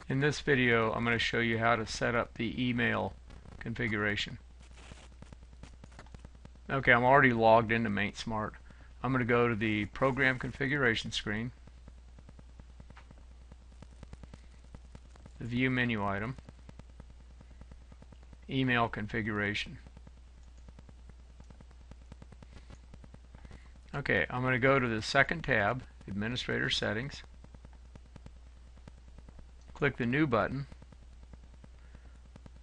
In this video, I'm going to show you how to set up the email configuration. Okay, I'm already logged into MainSmart. I'm going to go to the program configuration screen, the view menu item, email configuration. Okay, I'm going to go to the second tab, Administrator Settings, click the New button,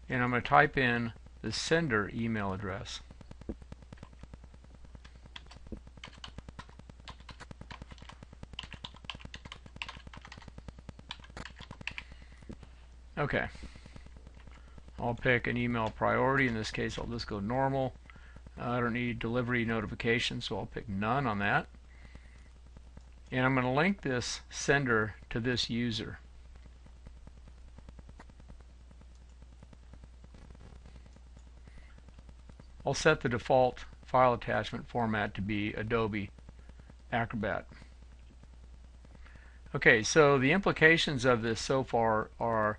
and I'm going to type in the sender email address. Okay, I'll pick an email priority. In this case, I'll just go normal. I don't need delivery notification, so I'll pick none on that. And I'm going to link this sender to this user. I'll set the default file attachment format to be Adobe Acrobat. Okay, so the implications of this so far are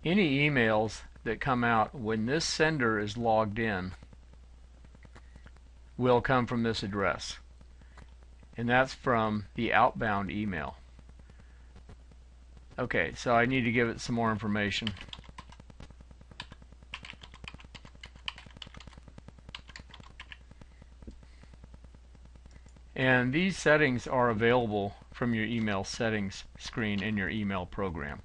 any emails that come out when this sender is logged in will come from this address, and that's from the outbound email. Okay, so I need to give it some more information. And these settings are available from your email settings screen in your email program.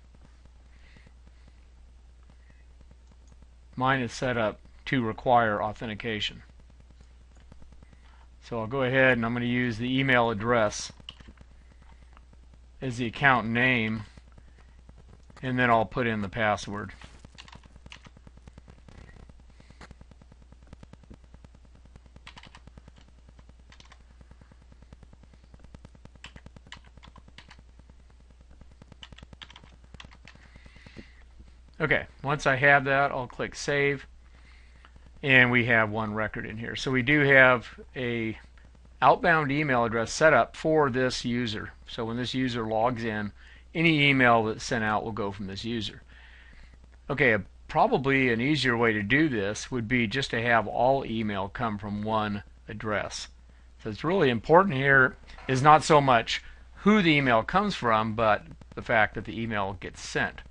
Mine is set up to require authentication. So I'll go ahead and I'm going to use the email address as the account name, and then I'll put in the password. Okay, once I have that, I'll click Save, and we have one record in here. So we do have a outbound email address set up for this user. So when this user logs in, any email that's sent out will go from this user. Okay, probably an easier way to do this would be just to have all email come from one address. So it's really important here is not so much who the email comes from, but the fact that the email gets sent.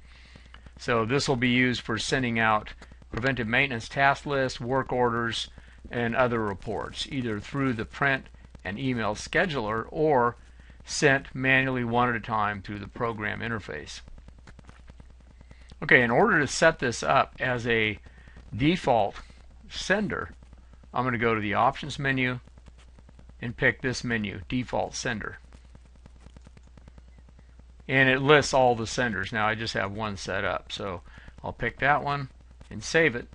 So this will be used for sending out preventive maintenance task lists, work orders, and other reports, either through the print and email scheduler or sent manually one at a time through the program interface. Okay, in order to set this up as a default sender, I'm going to go to the Options menu and pick this menu, Default Sender. And it lists all the senders. Now I just have one set up, so I'll pick that one and save it.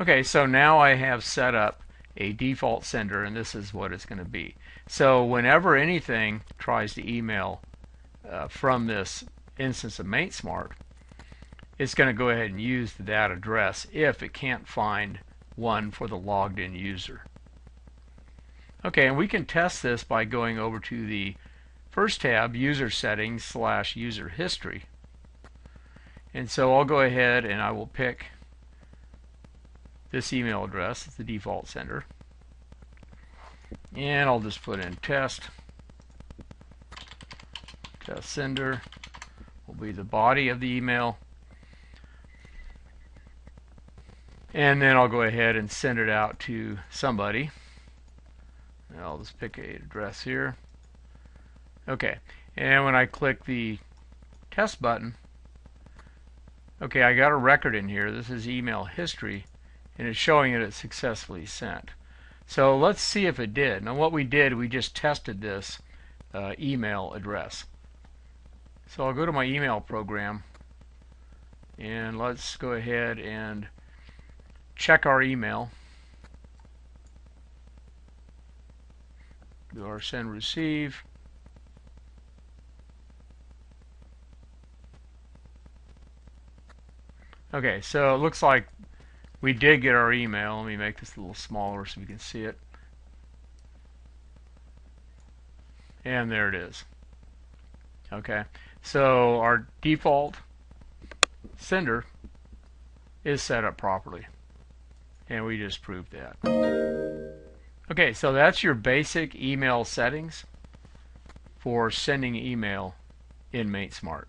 Okay, so now I have set up a default sender, and this is what it's going to be. So whenever anything tries to email from this instance of MainSmart, it's going to go ahead and use that address if it can't find one for the logged in user. Okay, and we can test this by going over to the first tab, User Settings / User History. And so I'll go ahead and I will pick this email address as the default sender. And I'll just put in test. Test sender will be the body of the email. And then I'll go ahead and send it out to somebody. And I'll just pick an address here. Okay, and when I click the test button, okay, I got a record in here. This is email history, and it's showing that it's successfully sent. So let's see if it did. Now what we did, we just tested this email address. So I'll go to my email program, and let's go ahead and check our email. Do our send receive. Okay, so it looks like we did get our email. Let me make this a little smaller so we can see it. And there it is. Okay, so our default sender is set up properly. And we just proved that. Okay, so that's your basic email settings for sending email in MateSmart.